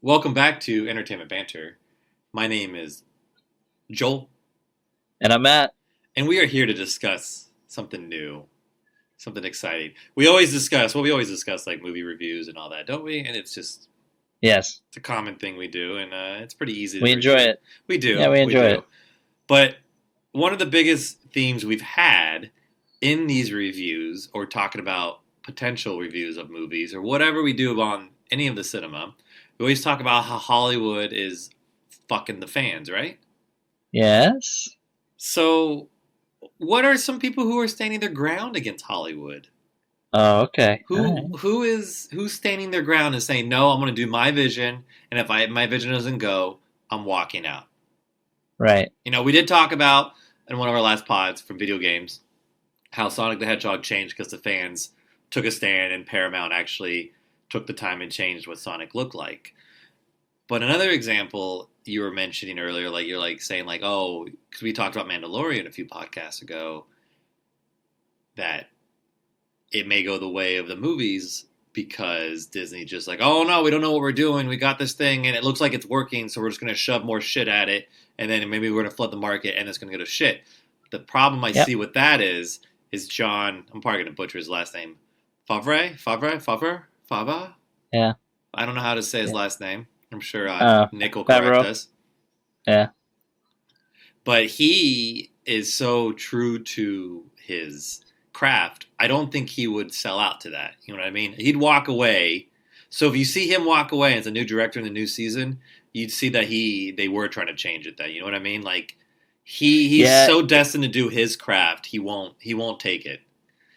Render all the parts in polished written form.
Welcome back to Entertainment Banter. My name is Joel, And I'm at, and we are here to discuss something new, something exciting. We always discuss like movie reviews and all that, don't we? And yes, it's a common thing we do, and it's pretty easy to we enjoy review. it. We Yeah, do, we we enjoy do. it. But one of the biggest themes we've had in these reviews, or talking about potential reviews of movies, or whatever we do on any of the cinema, we always talk about how Hollywood is fucking the fans, right? Yes. So, what are some people who are standing their ground against Hollywood? Oh, okay. All Who's standing their ground and saying no? I'm going to do my vision, and if my vision doesn't go, I'm walking out. right. We did talk about in one of our last pods from video games how Sonic the Hedgehog changed because the fans took a stand, and Paramount actually took the time and changed what Sonic looked like. But another example you were mentioning earlier, like you're like saying like, oh, because we talked about Mandalorian a few podcasts ago, that it may go the way of the movies because Disney just like, oh no, we don't know what we're doing. We got this thing and it looks like it's working, so we're just going to shove more shit at it, and then maybe we're going to flood the market and it's going to go to shit. The problem I Yep. see with that is John. I'm probably going to butcher his last name. Favre. Yeah. I don't know how to say his Yeah. last name. I'm sure Uh, Nick will correct Favreau. us. Yeah. But he is so true to his craft. I don't think he would sell out to that. You know what I mean? He'd walk away. So if you see him walk away as a new director in the new season, you'd see that they were trying to change it. That, you know what I mean? Like he's Yeah. so destined to do his craft. He won't take it.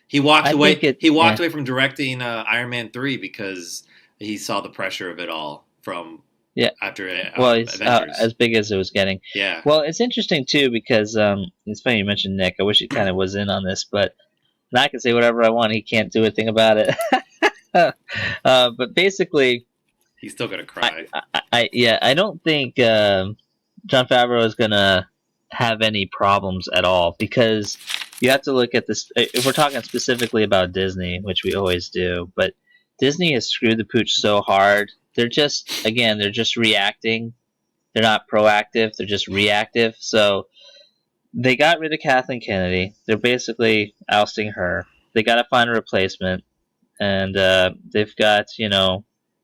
He walked I away. think it. He walked Yeah. away from directing Iron Man 3 because he saw the pressure of it all from Yeah. after Well, it's Avengers. as big as it was getting. Yeah. Well, it's interesting too because it's funny you mentioned Nick. I wish he kind of was in on this, but and I can say whatever I want. He can't do a thing about it. But basically, He's still gonna I, cry. I don't think John Favreau is gonna have any problems at all because you have to look at this. If we're talking specifically about Disney, which we always do, but Disney has screwed the pooch so hard. They're just reacting. They're not proactive. They're just reactive. So they got rid of Kathleen Kennedy. They're basically ousting her. They got to find a replacement, and they've got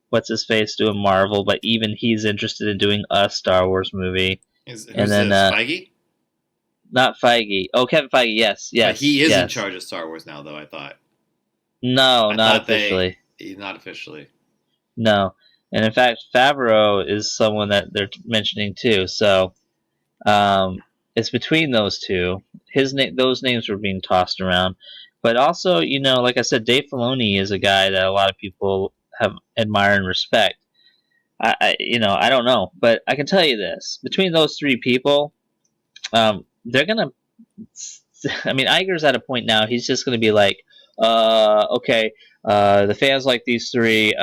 what's his face doing Marvel, but even he's interested in doing a Star Wars movie. And Who's then this? Feige? not Feige. Oh, Kevin Feige. Yes, But yes, he is in yes. charge of Star Wars now, though. I thought. No, I not thought they. officially. He's not officially. No, and in fact, Favreau is someone that they're mentioning too. So um, it's between those two. Those names were being tossed around, but also, like I said, Dave Filoni is a guy that a lot of people have admire and respect. I don't know, but I can tell you this: between those three people, they're gonna. I mean, Iger's at a point now. He's just gonna be like, okay, the fans like these three.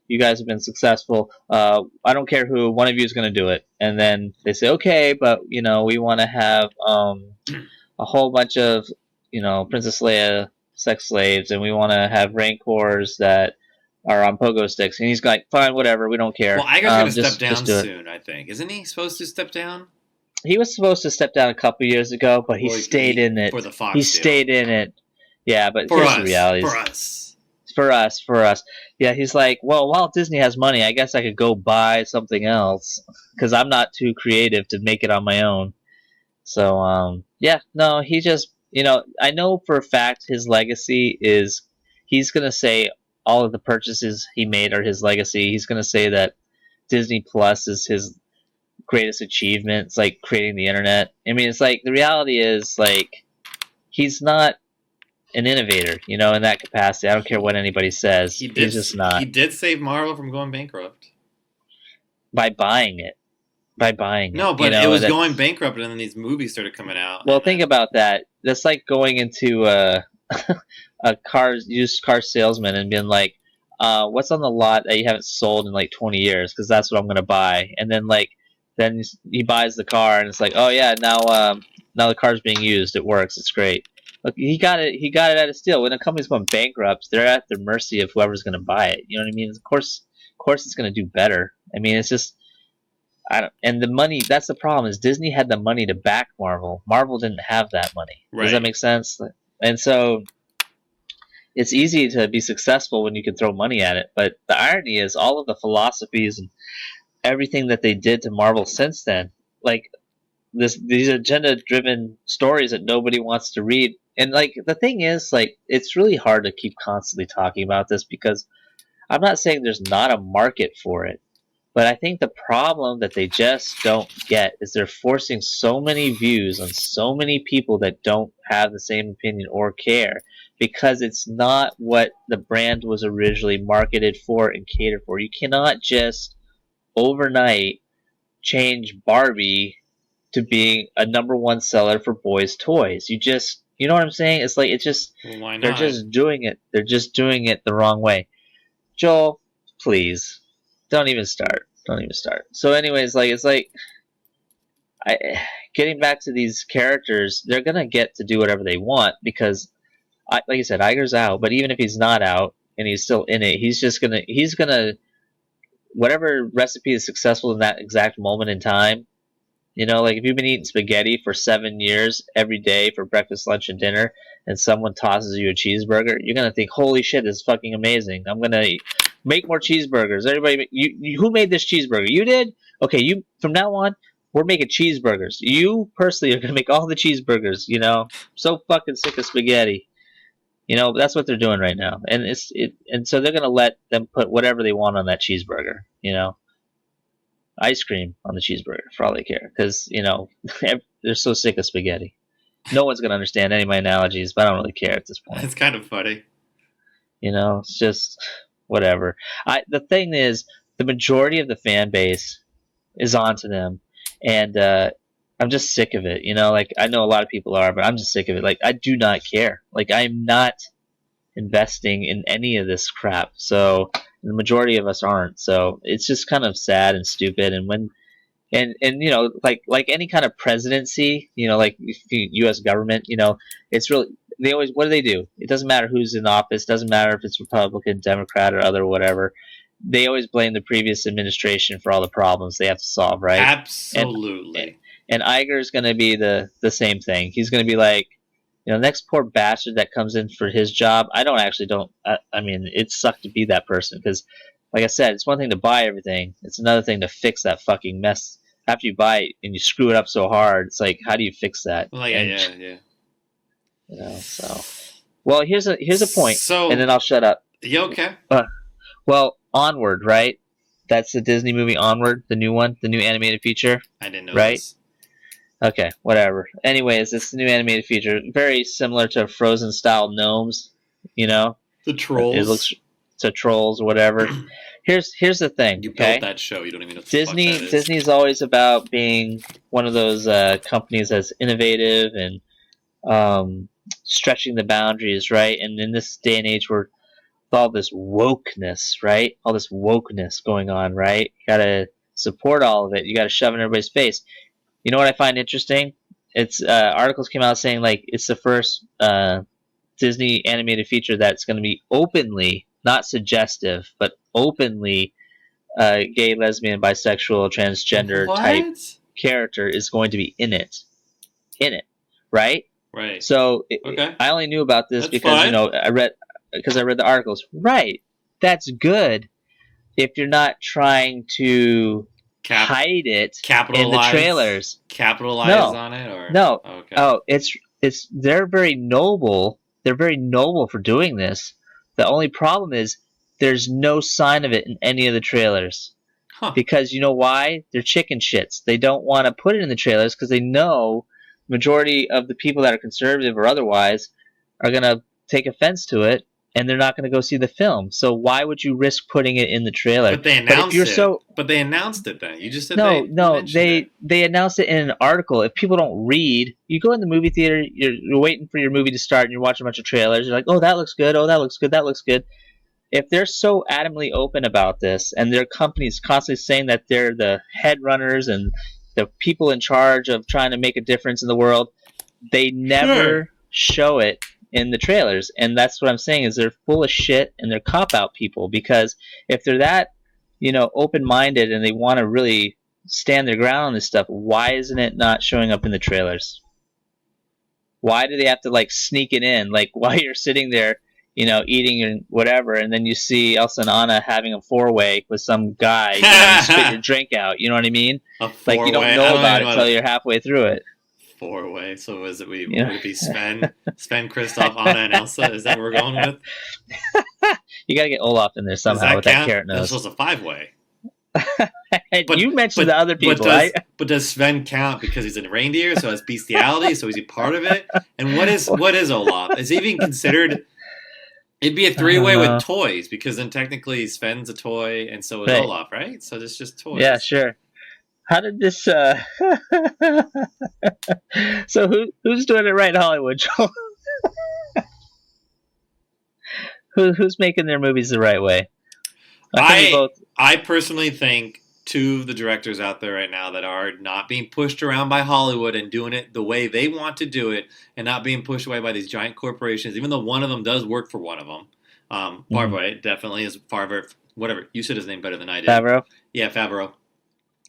You guys have been successful. I don't care who one of you is gonna do it. And then they say, okay, but we want to have a whole bunch of Princess Leia sex slaves, and we want to have rancors that are on pogo sticks. And he's like, fine, whatever, we don't Well, care. Iger's gonna step Just down do it. soon. I think, isn't he supposed to step down? He was supposed to step down a couple years ago, but he Well, stayed in it. for the He Fox deal. stayed in it. Yeah, but For here's the us. reality. For us. For us. Yeah, he's like, well, Walt Disney has money. I guess I could go buy something else because I'm not too creative to make it on my own. So, yeah, no, he just, I know for a fact his legacy is he's going to say all of the purchases he made are his legacy. He's going to say that Disney Plus is his greatest achievement. It's like creating the internet. I mean, it's like the reality is like he's not an innovator, in that capacity. I don't care what anybody says. He did. He's just He not did save Marvel from going bankrupt. by buying it. By buying it, No, but it was going bankrupt, and then these movies started coming out. well, And think then, about that. That's like going into a used car salesman and being like, "What's on the lot that you haven't sold in like 20 years? Because that's what I'm gonna buy." And then he buys the car, and it's like, "Oh yeah, now the car's being used. It works. It's great." Look, he got it. He got it at a steal. When a company's going bankrupt, they're at the mercy of whoever's gonna buy it. You know what I mean? Of course, it's gonna do better. I mean, it's just I don't, and the money. That's the problem. Is Disney had the money to back Marvel. Marvel didn't have that money. Does that Right. make sense? And so it's easy to be successful when you can throw money at it. But the irony is, all of the philosophies and everything that they did to Marvel since then, like these agenda driven stories that nobody wants to read. And like the thing is, like it's really hard to keep constantly talking about this because I'm not saying there's not a market for it, but I think the problem that they just don't get is they're forcing so many views on so many people that don't have the same opinion or care because it's not what the brand was originally marketed for and catered for. You cannot just overnight change Barbie to being a number one seller for boys' toys. You know what I'm saying? It's like Well, why they're not? just doing it. They're just doing it the wrong way. Joel, please, don't even start. Don't even start. So, anyways, like it's like I getting back to these characters, they're gonna get to do whatever they want because, like I said, Iger's out. But even if he's not out and he's still in it, he's gonna whatever recipe is successful in that exact moment in time. You know, like if you've been eating spaghetti for 7 years every day for breakfast, lunch, and dinner, and someone tosses you a cheeseburger, you're gonna think, "Holy shit, this is fucking amazing! I'm gonna make more cheeseburgers." Everybody, who made this cheeseburger? You did? Okay, you from now on, we're making cheeseburgers. You personally are gonna make all the cheeseburgers. You know, so fucking sick of spaghetti. You know, that's what they're doing right now, and and so they're gonna let them put whatever they want on that cheeseburger. You know, ice cream on the cheeseburger for all they care because they're so sick of spaghetti. No one's gonna understand any of my analogies, but I don't really care at this point. It's kind of funny. It's just whatever. The thing is, the majority of the fan base is onto them, and I'm just sick of it. Like I know a lot of people are, but I'm just sick of it. Like I do not care. Like I'm not investing in any of this crap. So the majority of us aren't. So it's just kind of sad and stupid. And when and like any kind of presidency, like U.S. government, it's really they always what do? It doesn't matter who's in office, doesn't matter if it's Republican, Democrat, or other whatever. They always blame the previous administration for all the problems they have to solve, right? And Absolutely. and Iger's going to be the same thing. He's going to be like, next poor bastard that comes in for his job. I mean, it sucked to be that person because, like I said, it's one thing to buy everything. It's another thing to fix that fucking mess after you buy it and you screw it up so hard. It's like, how do you fix that? Well, yeah. So. Well, here's a point, So, and then I'll shut up. Yeah, okay. Well, Onward, right? That's the Disney movie Onward, the new one, the new animated feature. I didn't know right? this. Okay, whatever. Anyways, it's the new animated feature, very similar to Frozen style gnomes. The trolls. It looks to trolls or whatever. Here's the thing. You okay? built that show. You don't even know what Disney. the fuck that is. Disney's always about being one of those companies that's innovative and stretching the boundaries, right? And in this day and age, we're with all this wokeness, right? All this wokeness going on, right? You gotta support all of it. You gotta shove it in everybody's face. You know what I find interesting? It's articles came out saying like it's the first Disney animated feature that's going to be openly, not suggestive, but openly gay, lesbian, bisexual, transgender type character is going to be in it, right? Right. So Okay. I only knew about this That's because fine. I read the articles. Right, that's good if you're not trying to hide it in the trailers. Capitalize on it, or no? Okay. Oh, it's they're very noble. They're very noble for doing this. The only problem is there's no sign of it in any of the trailers. Huh. Because you know why? They're chicken shits. They don't want to put it in the trailers because they know the majority of the people that are conservative or otherwise are going to take offense to it, and they're not going to go see the film. So why would you risk putting it in the trailer? But they announced it. But they announced it then. You just said they announced it in an article. If people don't read, you go in the movie theater, you're waiting for your movie to start, and you're watching a bunch of trailers. You're like, oh, that looks good. Oh, that looks good. That looks good. If they're so adamantly open about this, and their company's constantly saying that they're the head runners and the people in charge of trying to make a difference in the world, they never show it in the trailers. And that's what I'm saying is they're full of shit and they're cop-out people, because if they're that open-minded and they want to really stand their ground on this stuff, why isn't it not showing up in the trailers? Why do they have to like sneak it in? Like while you're sitting there, eating and whatever, and then you see Elsa and Anna having a four-way with some guy, you spit your drink out. You know what I mean? A Like you don't four-way? know about it until you're halfway through it. Four-way. So was it? Would You know? it be Sven, Kristoff, Anna, and Elsa? Is that what we're going with? You got to get Olaf in there somehow with that carrot nose. This was a five-way. You mentioned the other people, right? But does Sven count because he's a reindeer? So it's bestiality. So is he part of it? And what is Olaf? Is he even considered? It'd be a three-way with toys because then technically Sven's a toy and so is Olaf, right? So it's just toys. Yeah, sure. How did this? So who's doing it right in Hollywood, Joel? Who's making their movies the right way? I personally think two of the directors out there right now that are not being pushed around by Hollywood and doing it the way they want to do it and not being pushed away by these giant corporations, even though one of them does work for one of them. Favreau definitely is Favreau. Whatever. You said his name better than I did. Favreau? Yeah, Favreau.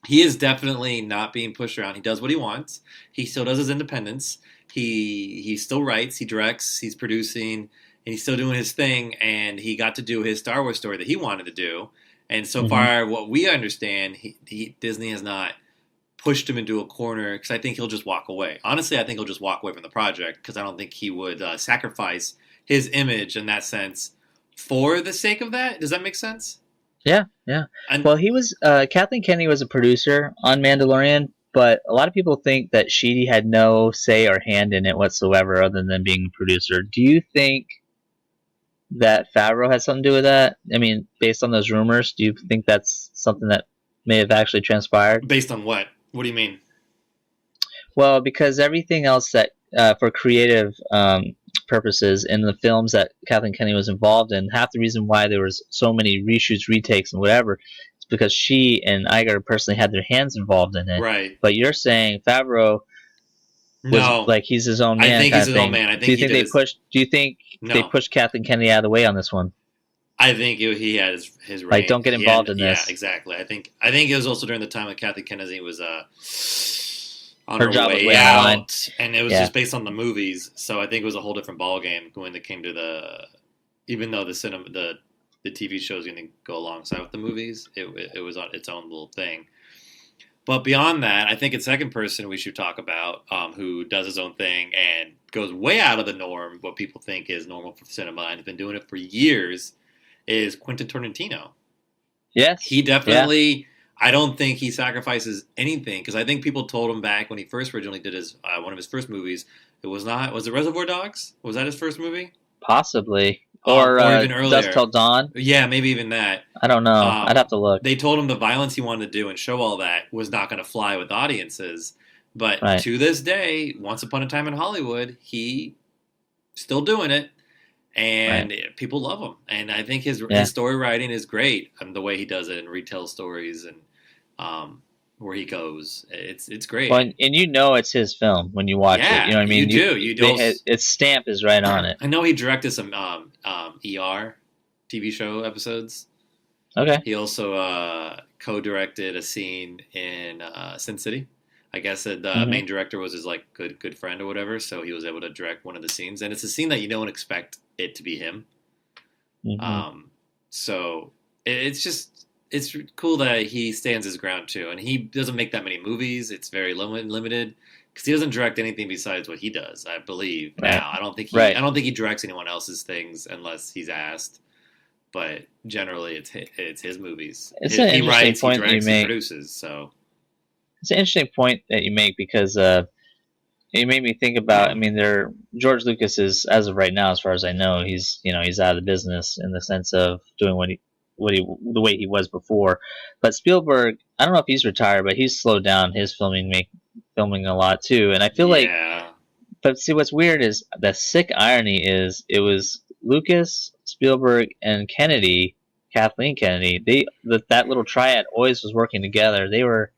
He is definitely not being pushed around. He does what he wants. He still does his independence. He still writes. He directs. He's producing. And he's still doing his thing. And he got to do his Star Wars story that he wanted to do. And so far, what we understand, Disney has not pushed him into a corner because I think he'll just walk away. Honestly, I think he'll just walk away from the project because I don't think he would sacrifice his image in that sense for the sake of that. Does that make sense? Yeah. Well, he was Kathleen Kennedy was a producer on Mandalorian, but a lot of people think that she had no say or hand in it whatsoever other than being a producer. Do you think that Favreau had something to do with that? I mean, based on those rumors, do you think that's something that may have actually transpired? Based on what? What do you mean? Well, because everything else that for creative purposes in the films that Kathleen Kennedy was involved in, half the reason why there was so many reshoots, retakes, and whatever, is because she and Iger personally had their hands involved in it. Right. But you're saying Favreau was like he's his own man. I think he's his own man. I think do you think they pushed? Do you think they pushed Kathleen Kennedy out of the way on this one? I think he had his reign. Like, don't get involved in this. Yeah, exactly. I think it was also during the time that Kathleen Kennedy was on her way out, and it was just based on the movies. So I think it was a whole different ballgame when it came to even though the TV show is going to go alongside with the movies, it was on its own little thing. But beyond that, I think a second person we should talk about who does his own thing and goes way out of the norm, what people think is normal for cinema, and has been doing it for years, is Quentin Tarantino. Yes. He definitely... Yeah. I don't think he sacrifices anything, because I think people told him back when he first originally did his one of his first movies, was it Reservoir Dogs? Was that his first movie? Possibly. Or even earlier. Dusk Till Dawn? Yeah, maybe even that. I don't know. I'd have to look. They told him the violence he wanted to do and show all that was not going to fly with audiences. But to this day, Once Upon a Time in Hollywood, he still doing it. And people love him. And I think his story writing is great. And the way he does it and retells stories and where he goes. It's great. Well, and it's his film when you watch it. You know what I mean? You do. Its stamp is right on it. I know he directed some ER TV show episodes. Okay. He also co-directed a scene in Sin City. I guess the main director was his like good friend or whatever, so he was able to direct one of the scenes, and it's a scene that you don't expect it to be him. So it's cool that he stands his ground too, and he doesn't make that many movies. It's very limited because he doesn't direct anything besides what he does. I believe now. I don't think he directs anyone else's things unless he's asked. But generally, it's his movies. He writes, he directs, he produces. So. It's an interesting point that you make because it made me think about. I mean, George Lucas is, as of right now, as far as I know, he's out of the business in the sense of doing the way he was before. But Spielberg, I don't know if he's retired, but he's slowed down his filming a lot too. And I feel like, but see, what's weird is the sick irony is it was Lucas, Spielberg, and Kathleen Kennedy. That little triad always was working together. They were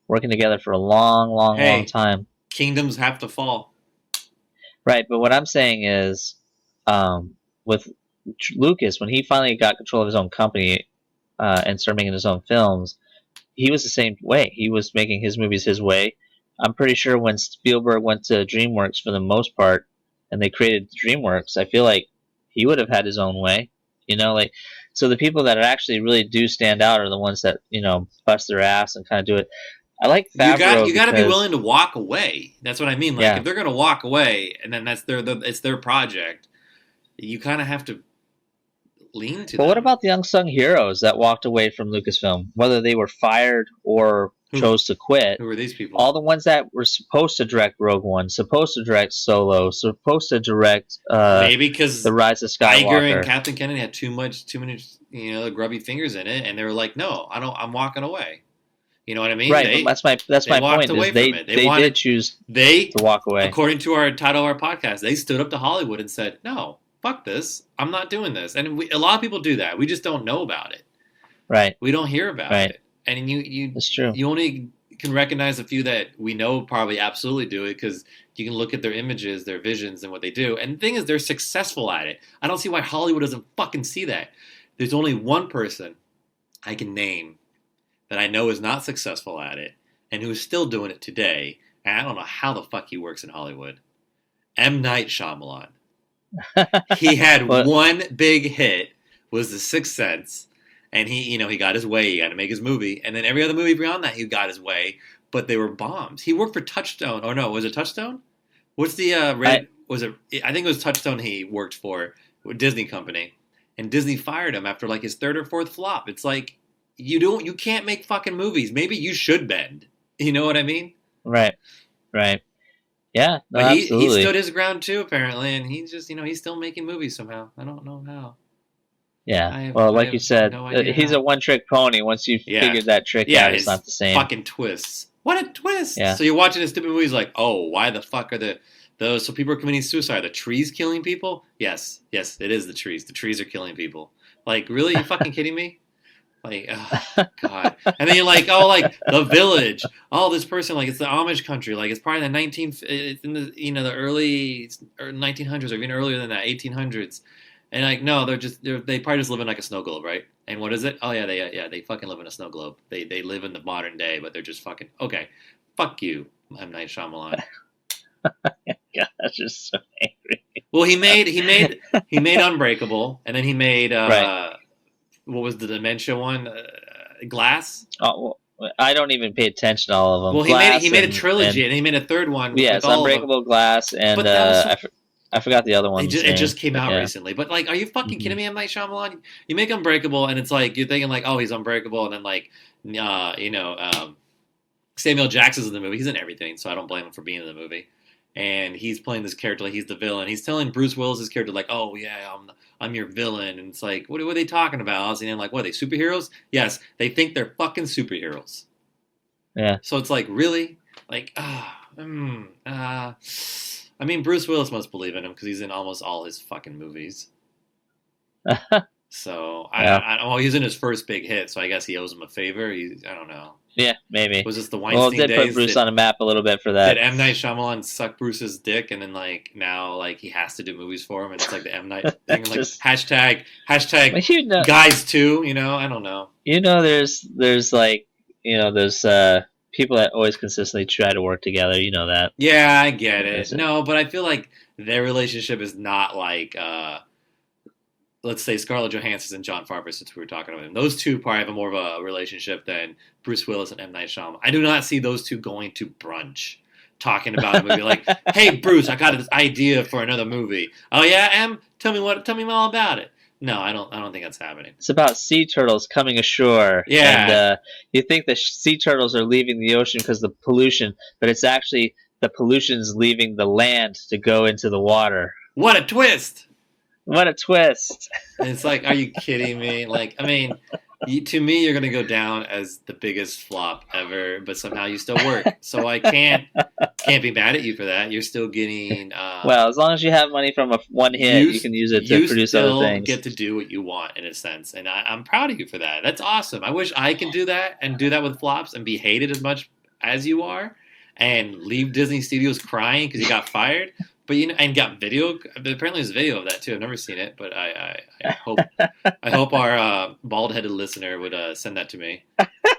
working together for a long time. Kingdoms have to fall. Right, but what I'm saying is, with Lucas, when he finally got control of his own company, and start making his own films, he was the same way. He was making his movies his way. I'm pretty sure when Spielberg went to DreamWorks for the most part, and they created DreamWorks, I feel like he would have had his own way. Like, so the people that actually really do stand out are the ones that bust their ass and kind of do it. I like Favreau You got to be because, willing to walk away. That's what I mean. Like yeah. if they're gonna walk away, and then it's their project, you kind of have to lean to But what them. about the unsung heroes that walked away from Lucasfilm, whether they were fired or chose to quit? Who are these people? All the ones that were supposed to direct Rogue One, supposed to direct Solo, supposed to direct Maybe because The Rise of Iger Skywalker. and Captain Kennedy had too many grubby fingers in it, and they were like, no, I don't. I'm walking away. You know what I mean? Right. That's my point. Is they did choose to walk away. According to our title of our podcast, they stood up to Hollywood and said, no, fuck this. I'm not doing this. And a lot of people do that. We just don't know about it. Right. We don't hear about it. And That's true. You only can recognize a few that we know probably absolutely do it because you can look at their images, their visions, and what they do. And the thing is, they're successful at it. I don't see why Hollywood doesn't fucking see that. There's only one person I can name that I know is not successful at it and who is still doing it today. And I don't know how the fuck he works in Hollywood. M. Night Shyamalan. He had one big hit, was The Sixth Sense, and he got his way. He got to make his movie, and then every other movie beyond that, he got his way. But they were bombs. He worked for Touchstone. Oh no, was it Touchstone? What's the was it? I think it was Touchstone. He worked for Disney company, and Disney fired him after like his third or fourth flop. It's like you can't make fucking movies. Maybe you should bend. You know what I mean? Right. Yeah, no, but he stood his ground too, apparently, and he's just he's still making movies somehow. I don't know how. Yeah, like you said, he's a one-trick pony. Once you've figured that trick out, it's not the same. Fucking twists. What a twist! Yeah. So you're watching a stupid movie, like, oh, why the fuck are those? So people are committing suicide. The trees killing people? Yes, it is the trees. The trees are killing people. Like, really? You fucking kidding me? Like, oh, God. And then you're like, oh, like, The Village. Oh, this person, like, it's the Amish country. Like, it's probably it's in the early 1900s or even earlier than that, 1800s. And, like, no, they probably just live in, like, a snow globe, right? And what is it? Oh, yeah, they fucking live in a snow globe. They live in the modern day, but they're just fucking, okay, fuck you, M. Night Shyamalan. God, that's just so angry. Well, he made Unbreakable, and then he made, what was the dementia one? Glass? Oh, well, I don't even pay attention to all of them. Well, he made a trilogy, and he made a third one. Yeah, it's Unbreakable, Glass, and I forgot the other one. It just came out recently. But, like, are you fucking kidding me, M. Night Shyamalan? You make Unbreakable, and it's like, you're thinking, like, oh, he's unbreakable, and then, like, Samuel Jackson's in the movie. He's in everything, so I don't blame him for being in the movie. And he's playing this character like he's the villain. He's telling Bruce Willis' character, like, oh, yeah, I'm your villain. And it's like, what are they talking about? And like, what are they, superheroes? Yes, they think they're fucking superheroes. Yeah. So it's like, really? Like, I mean, Bruce Willis must believe in him because he's in almost all his fucking movies. So, he's in his first big hit, so I guess he owes him a favor. I don't know. Yeah, maybe. Was this the Weinstein days? Well, it did put Bruce on a map a little bit for that. Did M. Night Shyamalan suck Bruce's dick, and then, like, now, like, he has to do movies for him, and it's like the M. Night thing, like, hashtag guys too, I don't know. There's like, there's people that always consistently try to work together, that. Yeah, I get it. No, but I feel like their relationship is not like, let's say Scarlett Johansson and Jon Favreau, since we were talking about him. Those two probably have more of a relationship than Bruce Willis and M. Night Shyamalan. I do not see those two going to brunch, talking about a movie like, hey, Bruce, I got this idea for another movie. Oh, yeah, M? Tell me all about it. No, I don't think that's happening. It's about sea turtles coming ashore. Yeah. And you think the sea turtles are leaving the ocean because of the pollution, but it's actually the pollution's leaving the land to go into the water. What a twist! What a twist! And it's like, are you kidding me? Like, I mean, to me, you're going to go down as the biggest flop ever, but somehow you still work. So I can't be mad at you for that. You're still getting... well, as long as you have money from one hit, you can use it to produce other things. You still get to do what you want, in a sense. And I'm proud of you for that. That's awesome. I wish I could do that and do that with flops and be hated as much as you are and leave Disney Studios crying because you got fired. But and got video. Apparently, there's video of that too. I've never seen it, but I hope our bald-headed listener would send that to me.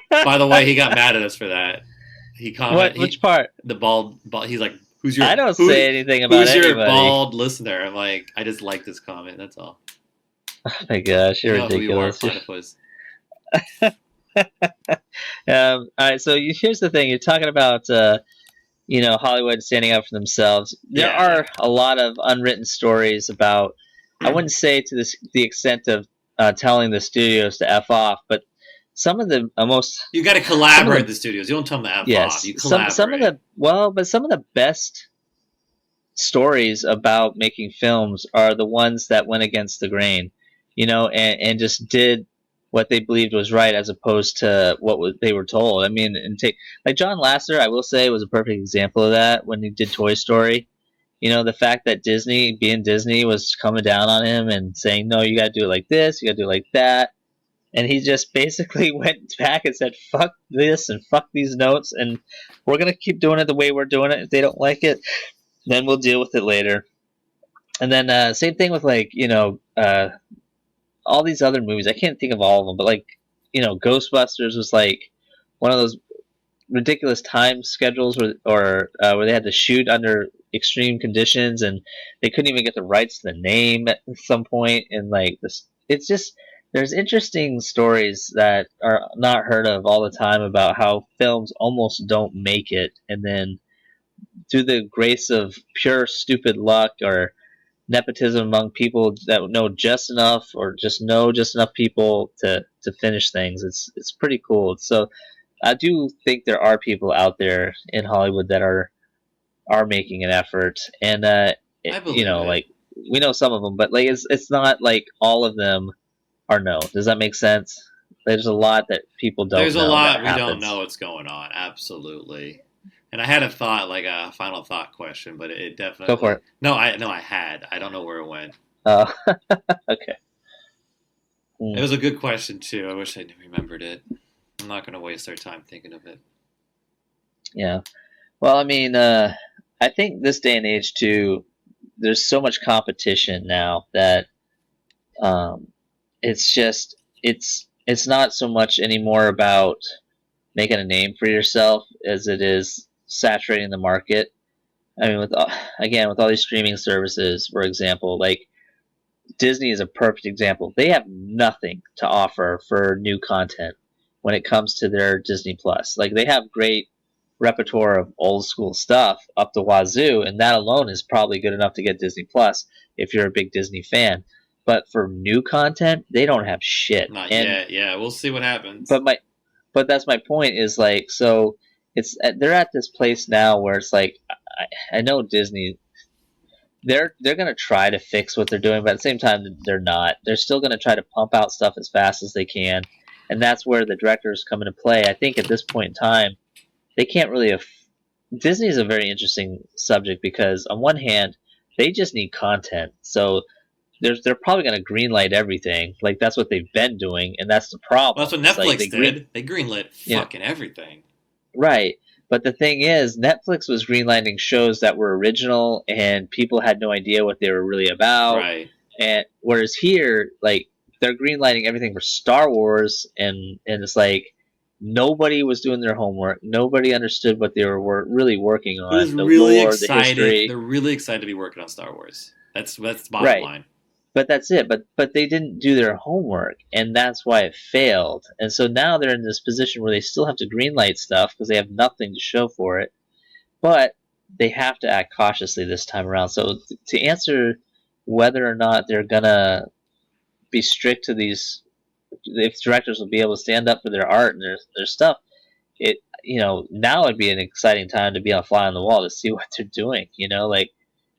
By the way, he got mad at us for that. He What? comment Which part? the bald. He's like, I don't say anything about who's your anybody. bald listener? I'm like, I just like this comment. That's all. Oh my gosh, You you're know who you are, ridiculous. platypus. All right, so here's the thing: you're talking about Hollywood standing up for themselves. There Yeah. are a lot of unwritten stories about. I wouldn't say to the extent of telling the studios to f off, but some of the most You got to collaborate with the studios. You don't tell them to f off. yes, You collaborate. some of the but some of the best stories about making films are the ones that went against the grain, and just did what they believed was right as opposed to they were told. I mean, and take like John Lasseter, I will say, was a perfect example of that when he did Toy Story. The fact that Disney, being Disney, was coming down on him and saying, no, you got to do it like this, you got to do it like that. And he just basically went back and said, fuck this and fuck these notes, and we're going to keep doing it the way we're doing it. If they don't like it, then we'll deal with it later. And then same thing with all these other movies. I can't think of all of them, but Ghostbusters was like one of those ridiculous time schedules where they had to shoot under extreme conditions and they couldn't even get the rights to the name at some point. And like this, it's just there's interesting stories that are not heard of all the time about how films almost don't make it, and then through the grace of pure stupid luck or nepotism among people that know just enough or just know just enough people to finish things. It's pretty cool. So I do think there are people out there in Hollywood that are making an effort, and I believe it. like we know some of them, but like it's not like all of them are known. Does that make sense? There's a lot that people don't. There's a know lot that we happens. don't know what's going on. Absolutely. And I had a thought, like a final thought question, but it definitely. Go for it. No, I had. I don't know where it went. Oh, okay. It was a good question too. I wish I remembered it. I'm not going to waste our time thinking of it. Yeah. Well, I mean, I think this day and age too, there's so much competition now that it's not so much anymore about making a name for yourself as it is saturating the market. I mean, with all these streaming services, for example, like Disney is a perfect example. They have nothing to offer for new content when it comes to their Disney Plus. Like they have great repertoire of old school stuff up the wazoo, and that alone is probably good enough to get Disney Plus if you're a big Disney fan. But for new content, they don't have shit. Not yet. Yeah, we'll see what happens. But that's my point. Is like so they're at this place now where it's like I know Disney. They're gonna try to fix what they're doing, but at the same time they're not. They're still gonna try to pump out stuff as fast as they can, and that's where the directors come into play. I think at this point in time, they can't really. Disney is a very interesting subject because on one hand, they just need content, so they're probably gonna greenlight everything. Like that's what they've been doing, and that's the problem. Well, that's what Netflix like did. They greenlit fucking everything. Right. But the thing is, Netflix was greenlighting shows that were original and people had no idea what they were really about. Right. And whereas here, like they're greenlighting everything for Star Wars, and it's like nobody was doing their homework. Nobody understood what they were really working on. The really lore, excited. the history. They're really excited to be working on Star Wars. That's the bottom line. But that's it. But they didn't do their homework, and that's why it failed. And so now they're in this position where they still have to greenlight stuff because they have nothing to show for it. But they have to act cautiously this time around. So to answer whether or not they're gonna be strict to these, if directors will be able to stand up for their art and their stuff, now would be an exciting time to be on fly on the wall to see what they're doing. Like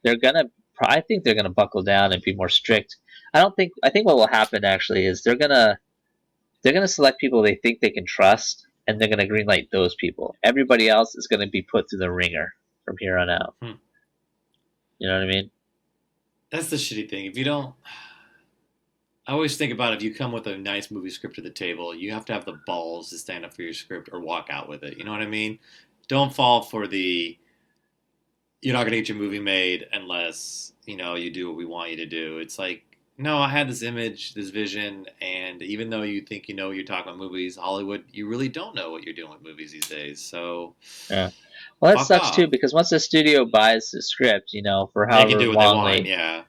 they're gonna. I think they're going to buckle down and be more strict. I think what will happen actually is they're going to select people they think they can trust, and they're going to greenlight those people. Everybody else is going to be put through the ringer from here on out. You know what I mean? That's the shitty thing. If you don't, I always think about if you come with a nice movie script to the table, you have to have the balls to stand up for your script or walk out with it. You know what I mean? Don't fall for the you're not gonna get your movie made unless you do what we want you to do. It's like, no, I had this image, this vision, and even though you think you know what you're talking about movies, Hollywood, you really don't know what you're doing with movies these days. So Yeah. Well, that fuck sucks too off. because once the studio buys the script, for They can however do what they long want. they Yeah,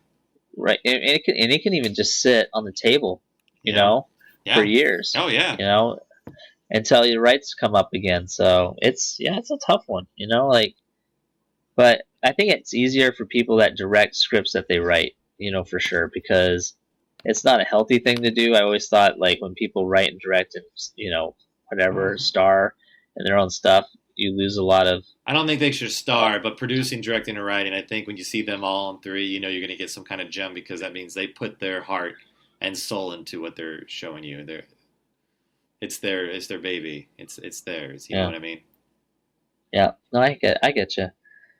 right, and it can even just sit on the table, you yeah, know, for yeah. years, Oh yeah. until your rights come up again. So it's a tough one, like. But I think it's easier for people that direct scripts that they write, for sure, because it's not a healthy thing to do. I always thought like when people write and direct and whatever star in their own stuff, you lose a lot of. I don't think they should Uh, star, but producing, directing, and writing, I think when you see them all in three, you're going to get some kind of gem because that means they put their heart and soul into what they're showing you. It's their baby. It's theirs. You know yeah, what I mean? yeah. No, I get you.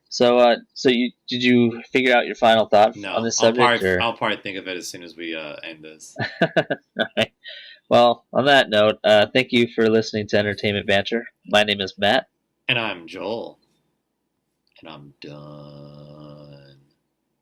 So did you figure out your final thought on No, this subject, or? I'll probably think of it as soon as we end this. All right. Well, on that note, thank you for listening to Entertainment Banter. My name is Matt. And I'm Joel, and I'm done.